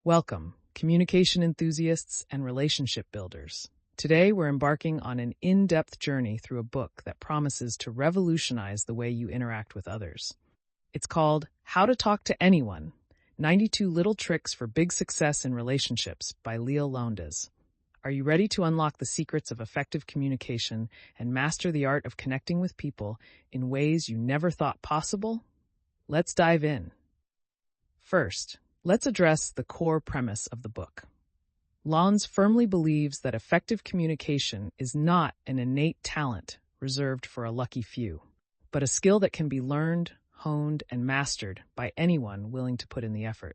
Welcome, communication enthusiasts and relationship builders. Today, we're embarking on an in-depth journey through a book that promises to revolutionize the way you interact with others. It's called How to Talk to Anyone, 92 Little Tricks for Big Success in Relationships by Leah Lowndes. Are you ready to unlock the secrets of effective communication and master the art of connecting with people in ways you never thought possible? Let's dive in. First, let's address the core premise of the book. Lowndes firmly believes that effective communication is not an innate talent reserved for a lucky few, but a skill that can be learned, honed, and mastered by anyone willing to put in the effort.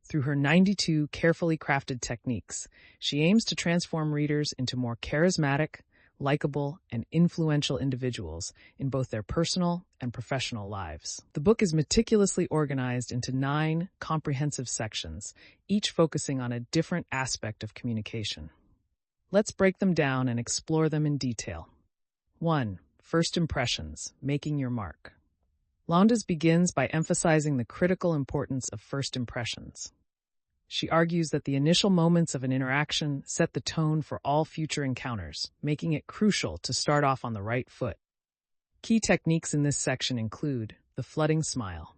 Through her 92 carefully crafted techniques, she aims to transform readers into more charismatic, likable, and influential individuals in both their personal and professional lives. The book is meticulously organized into 9 comprehensive sections, each focusing on a different aspect of communication. Let's break them down and explore them in detail. 1. First impressions, making your mark. Lowndes begins by emphasizing the critical importance of first impressions. She argues that the initial moments of an interaction set the tone for all future encounters, making it crucial to start off on the right foot. Key techniques in this section include the flooding smile.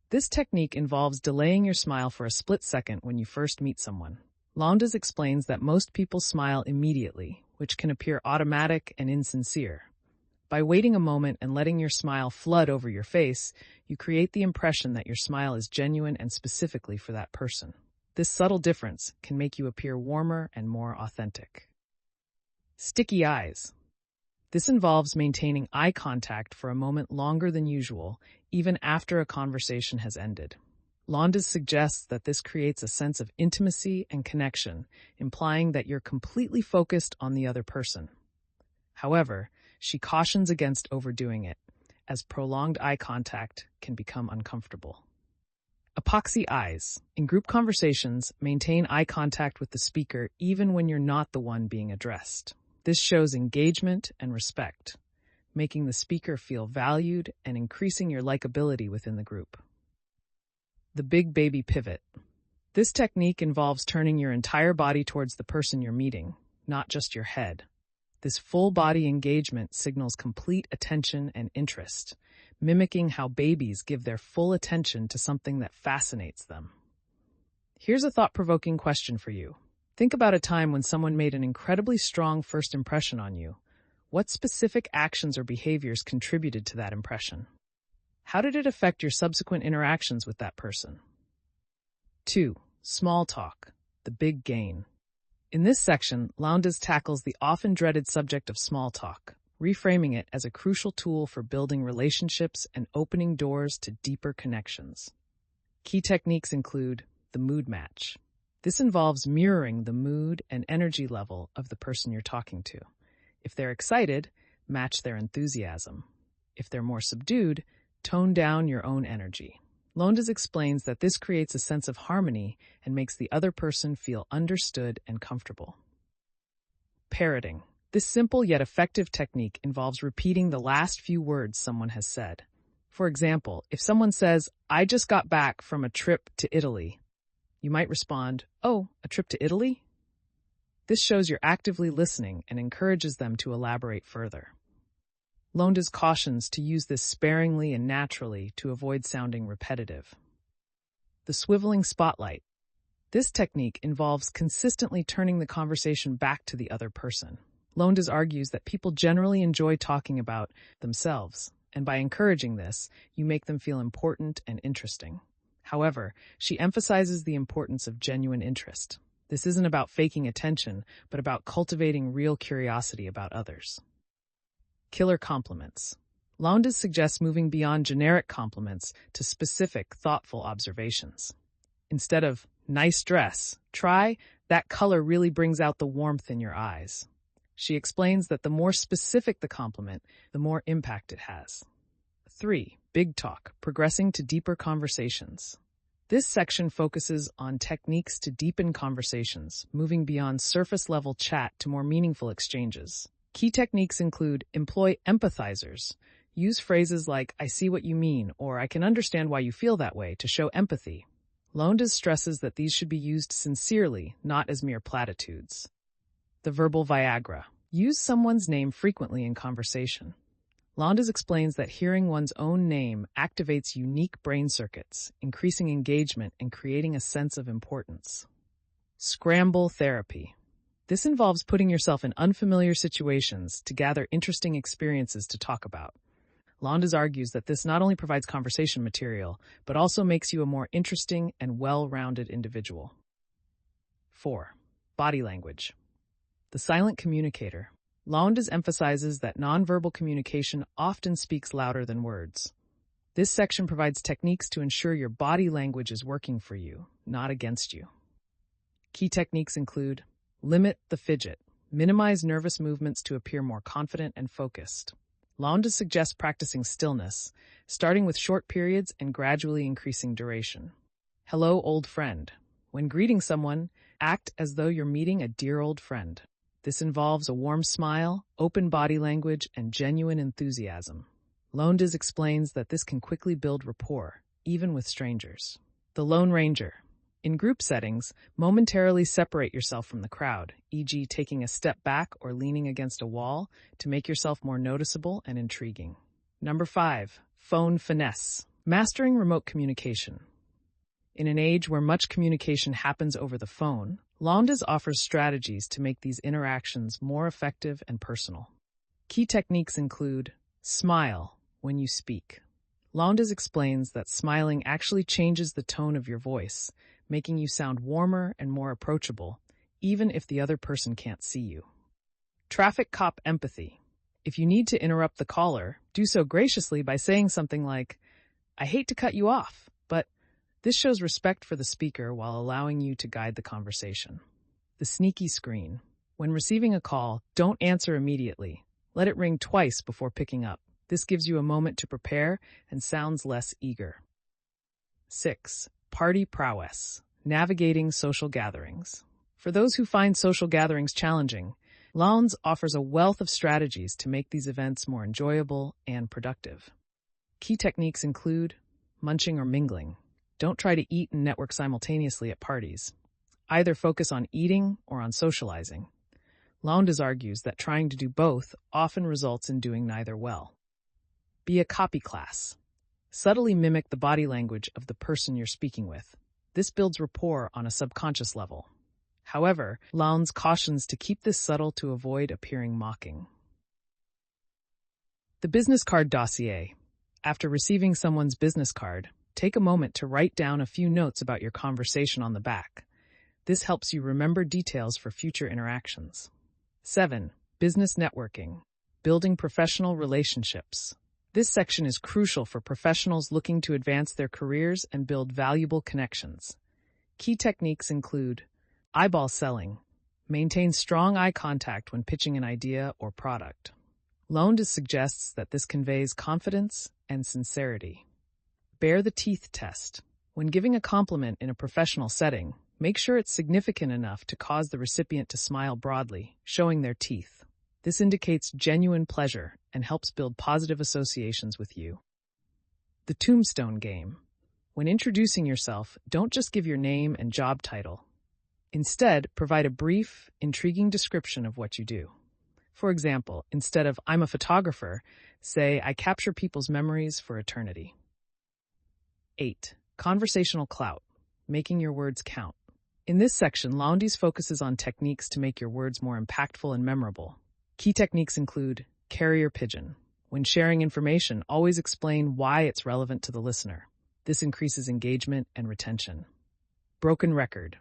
This technique involves delaying your smile for a split second when you first meet someone. Lowndes explains that most people smile immediately, which can appear automatic and insincere. By waiting a moment and letting your smile flood over your face, you create the impression that your smile is genuine and specifically for that person. This subtle difference can make you appear warmer and more authentic. Sticky eyes. This involves maintaining eye contact for a moment longer than usual, even after a conversation has ended. Lowndes suggests that this creates a sense of intimacy and connection, implying that you're completely focused on the other person. However, she cautions against overdoing it, as prolonged eye contact can become uncomfortable. Epoxy eyes. In group conversations, maintain eye contact with the speaker even when you're not the one being addressed. This shows engagement and respect, making the speaker feel valued and increasing your likability within the group. The big baby pivot. This technique involves turning your entire body towards the person you're meeting, not just your head. This full-body engagement signals complete attention and interest, mimicking how babies give their full attention to something that fascinates them. Here's a thought-provoking question for you. Think about a time when someone made an incredibly strong first impression on you. What specific actions or behaviors contributed to that impression? How did it affect your subsequent interactions with that person? 2. Small talk, the big gain. In this section, Lowndes tackles the often dreaded subject of small talk, reframing it as a crucial tool for building relationships and opening doors to deeper connections. Key techniques include the mood match. This involves mirroring the mood and energy level of the person you're talking to. If they're excited, match their enthusiasm. If they're more subdued, tone down your own energy. Lowndes explains that this creates a sense of harmony and makes the other person feel understood and comfortable. Parroting. This simple yet effective technique involves repeating the last few words someone has said. For example, if someone says, "I just got back from a trip to Italy," you might respond, "Oh, a trip to Italy?" This shows you're actively listening and encourages them to elaborate further. Lowndes cautions to use this sparingly and naturally to avoid sounding repetitive. The swiveling spotlight. This technique involves consistently turning the conversation back to the other person. Lowndes argues that people generally enjoy talking about themselves, and by encouraging this, you make them feel important and interesting. However, she emphasizes the importance of genuine interest. This isn't about faking attention, but about cultivating real curiosity about others. Killer compliments. Lowndes suggests moving beyond generic compliments to specific, thoughtful observations. Instead of, "nice dress," try, "that color really brings out the warmth in your eyes." She explains that the more specific the compliment, the more impact it has. 3. Big talk, progressing to deeper conversations. This section focuses on techniques to deepen conversations, moving beyond surface-level chat to more meaningful exchanges. Key techniques include employ empathizers. Use phrases like, "I see what you mean," or "I can understand why you feel that way" to show empathy. Lowndes stresses that these should be used sincerely, not as mere platitudes. The verbal Viagra. Use someone's name frequently in conversation. Lowndes explains that hearing one's own name activates unique brain circuits, increasing engagement and creating a sense of importance. Scramble therapy. This involves putting yourself in unfamiliar situations to gather interesting experiences to talk about. Lowndes argues that this not only provides conversation material, but also makes you a more interesting and well-rounded individual. 4. Body language. The silent communicator. Lowndes emphasizes that nonverbal communication often speaks louder than words. This section provides techniques to ensure your body language is working for you, not against you. Key techniques include: limit the fidget. Minimize nervous movements to appear more confident and focused. Lowndes suggests practicing stillness, starting with short periods and gradually increasing duration. Hello, old friend. When greeting someone, act as though you're meeting a dear old friend. This involves a warm smile, open body language, and genuine enthusiasm. Lowndes explains that this can quickly build rapport, even with strangers. The Lone Ranger. In group settings, momentarily separate yourself from the crowd, e.g. taking a step back or leaning against a wall to make yourself more noticeable and intriguing. Number 5. Phone finesse. Mastering remote communication. In an age where much communication happens over the phone, Lowndes offers strategies to make these interactions more effective and personal. Key techniques include: smile when you speak. Lowndes explains that smiling actually changes the tone of your voice, making you sound warmer and more approachable, even if the other person can't see you. Traffic cop empathy. If you need to interrupt the caller, do so graciously by saying something like, "I hate to cut you off, but..." This shows respect for the speaker while allowing you to guide the conversation. The sneaky screen. When receiving a call, don't answer immediately. Let it ring twice before picking up. This gives you a moment to prepare and sounds less eager. 6. Party prowess. Navigating social gatherings. For those who find social gatherings challenging, Lowndes offers a wealth of strategies to make these events more enjoyable and productive. Key techniques include: munching or mingling. Don't try to eat and network simultaneously at parties. Either focus on eating or on socializing. Lowndes argues that trying to do both often results in doing neither well. Be a copy class. Subtly mimic the body language of the person you're speaking with. This builds rapport on a subconscious level. However, Lowndes cautions to keep this subtle to avoid appearing mocking. The business card dossier. After receiving someone's business card, take a moment to write down a few notes about your conversation on the back. This helps you remember details for future interactions. 7. Business networking. Building professional relationships. This section is crucial for professionals looking to advance their careers and build valuable connections. Key techniques include: eyeball selling. Maintain strong eye contact when pitching an idea or product. Lowndes suggests that this conveys confidence and sincerity. Bare the teeth test. When giving a compliment in a professional setting, make sure it's significant enough to cause the recipient to smile broadly, showing their teeth. This indicates genuine pleasure and helps build positive associations with you. The tombstone game. When introducing yourself, don't just give your name and job title. Instead, provide a brief, intriguing description of what you do. For example, instead of "I'm a photographer," say, "I capture people's memories for eternity." 8. Conversational clout. Making your words count. In this section, Lowndes focuses on techniques to make your words more impactful and memorable. Key techniques include: carrier pigeon. When sharing information, always explain why it's relevant to the listener. This increases engagement and retention. Broken record.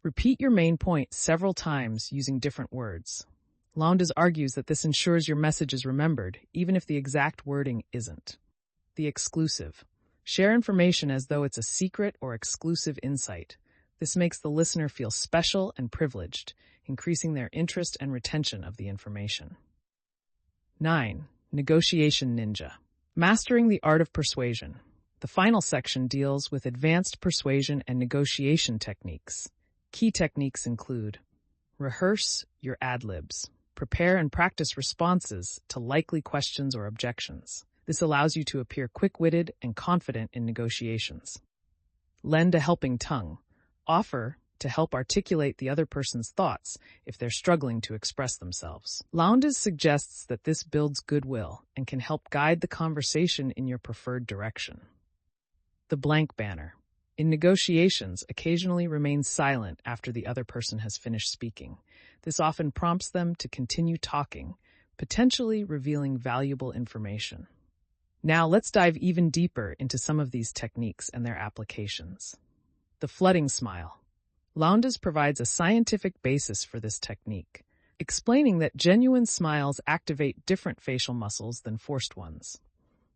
Repeat your main point several times using different words. Lowndes argues that this ensures your message is remembered, even if the exact wording isn't. The exclusive. Share information as though it's a secret or exclusive insight. This makes the listener feel special and privileged, increasing their interest and retention of the information. 9. Negotiation ninja. Mastering the art of persuasion. The final section deals with advanced persuasion and negotiation techniques. Key techniques include: rehearse your ad-libs. Prepare and practice responses to likely questions or objections. This allows you to appear quick-witted and confident in negotiations. Lend a helping tongue. Offer to help articulate the other person's thoughts if they're struggling to express themselves. Lowndes suggests that this builds goodwill and can help guide the conversation in your preferred direction. The blank banner. In negotiations, occasionally remain silent after the other person has finished speaking. This often prompts them to continue talking, potentially revealing valuable information. Now let's dive even deeper into some of these techniques and their applications. The flooding smile. Lowndes provides a scientific basis for this technique, explaining that genuine smiles activate different facial muscles than forced ones.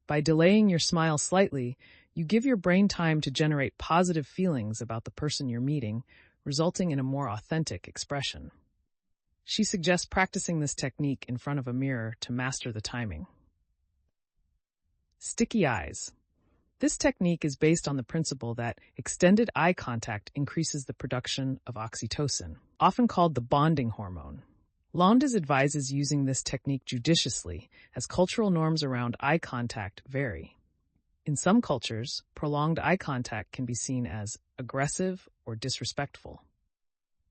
By delaying your smile slightly, you give your brain time to generate positive feelings about the person you're meeting, resulting in a more authentic expression. She suggests practicing this technique in front of a mirror to master the timing. Sticky eyes. This technique is based on the principle that extended eye contact increases the production of oxytocin, often called the bonding hormone. Lowndes advises using this technique judiciously, as cultural norms around eye contact vary. In some cultures, prolonged eye contact can be seen as aggressive or disrespectful.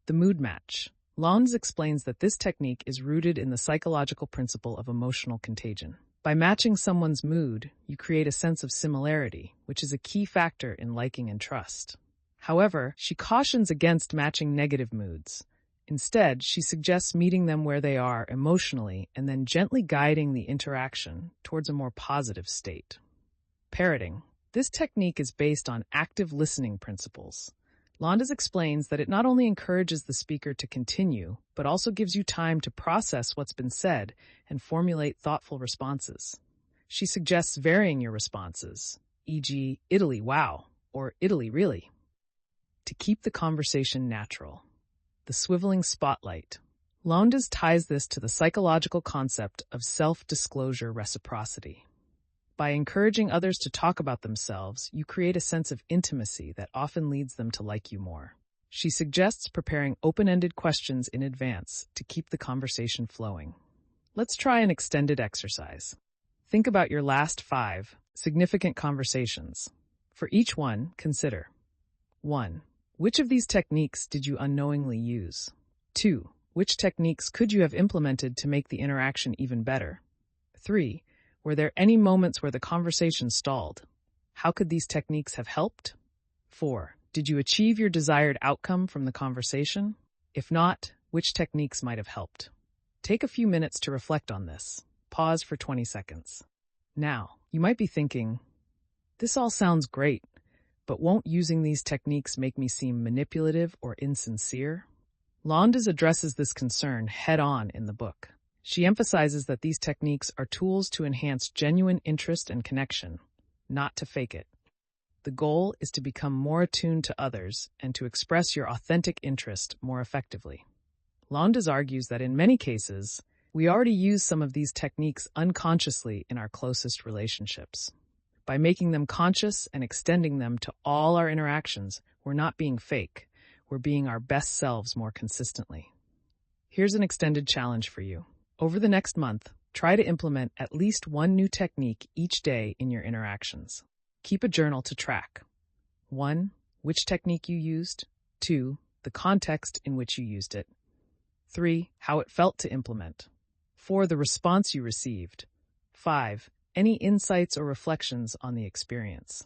The mood match. Lowndes explains that this technique is rooted in the psychological principle of emotional contagion. By matching someone's mood, you create a sense of similarity, which is a key factor in liking and trust. However, she cautions against matching negative moods. Instead, she suggests meeting them where they are emotionally and then gently guiding the interaction towards a more positive state. Parroting. This technique is based on active listening principles. Lowndes explains that it not only encourages the speaker to continue, but also gives you time to process what's been said and formulate thoughtful responses. She suggests varying your responses, e.g., Italy, wow, or Italy, really, to keep the conversation natural. The swiveling spotlight. Lowndes ties this to the psychological concept of self-disclosure reciprocity. By encouraging others to talk about themselves, you create a sense of intimacy that often leads them to like you more. She suggests preparing open-ended questions in advance to keep the conversation flowing. Let's try an extended exercise. Think about your last 5 significant conversations. For each one, consider: 1. Which of these techniques did you unknowingly use? 2. Which techniques could you have implemented to make the interaction even better? 3. Were there any moments where the conversation stalled? How could these techniques have helped? 4. Did you achieve your desired outcome from the conversation? If not, which techniques might have helped? Take a few minutes to reflect on this. Pause for 20 seconds. Now, you might be thinking, this all sounds great, but won't using these techniques make me seem manipulative or insincere? Lowndes addresses this concern head-on in the book. She emphasizes that these techniques are tools to enhance genuine interest and connection, not to fake it. The goal is to become more attuned to others and to express your authentic interest more effectively. Lowndes argues that in many cases, we already use some of these techniques unconsciously in our closest relationships. By making them conscious and extending them to all our interactions, we're not being fake, we're being our best selves more consistently. Here's an extended challenge for you. Over the next month, try to implement at least one new technique each day in your interactions. Keep a journal to track. 1. Which technique you used. 2. The context in which you used it. 3. How it felt to implement. 4. The response you received. 5. Any insights or reflections on the experience.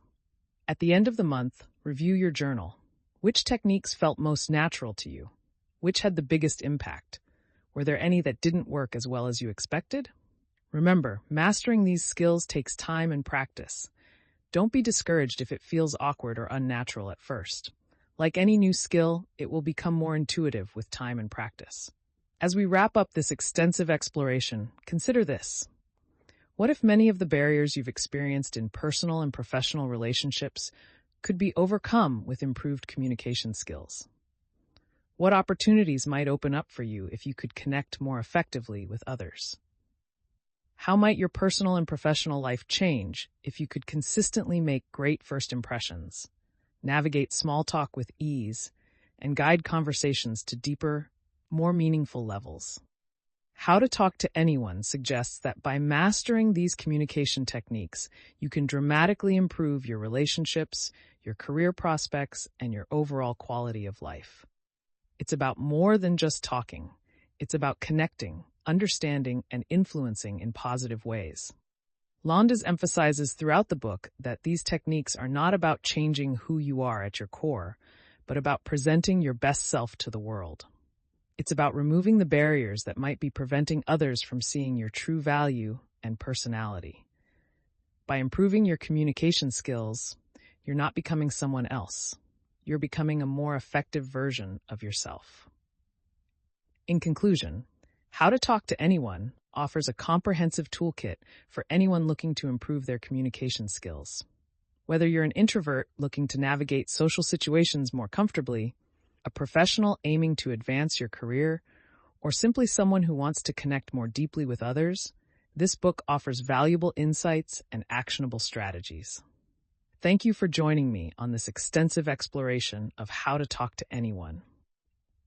At the end of the month, review your journal. Which techniques felt most natural to you? Which had the biggest impact? Were there any that didn't work as well as you expected? Remember, mastering these skills takes time and practice. Don't be discouraged if it feels awkward or unnatural at first. Like any new skill, it will become more intuitive with time and practice. As we wrap up this extensive exploration, consider this. What if many of the barriers you've experienced in personal and professional relationships could be overcome with improved communication skills? What opportunities might open up for you if you could connect more effectively with others? How might your personal and professional life change if you could consistently make great first impressions, navigate small talk with ease, and guide conversations to deeper, more meaningful levels? How to Talk to Anyone suggests that by mastering these communication techniques, you can dramatically improve your relationships, your career prospects, and your overall quality of life. It's about more than just talking. It's about connecting, understanding, and influencing in positive ways. Londes emphasizes throughout the book that these techniques are not about changing who you are at your core, but about presenting your best self to the world. It's about removing the barriers that might be preventing others from seeing your true value and personality. By improving your communication skills, you're not becoming someone else. You're becoming a more effective version of yourself. In conclusion, How to Talk to Anyone offers a comprehensive toolkit for anyone looking to improve their communication skills. Whether you're an introvert looking to navigate social situations more comfortably, a professional aiming to advance your career, or simply someone who wants to connect more deeply with others, this book offers valuable insights and actionable strategies. Thank you for joining me on this extensive exploration of how to talk to anyone.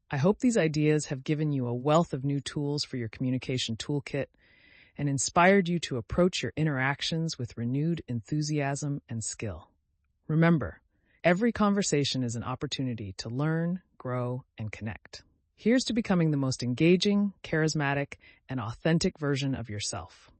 I hope these ideas have given you a wealth of new tools for your communication toolkit and inspired you to approach your interactions with renewed enthusiasm and skill. Remember, every conversation is an opportunity to learn, grow, and connect. Here's to becoming the most engaging, charismatic, and authentic version of yourself.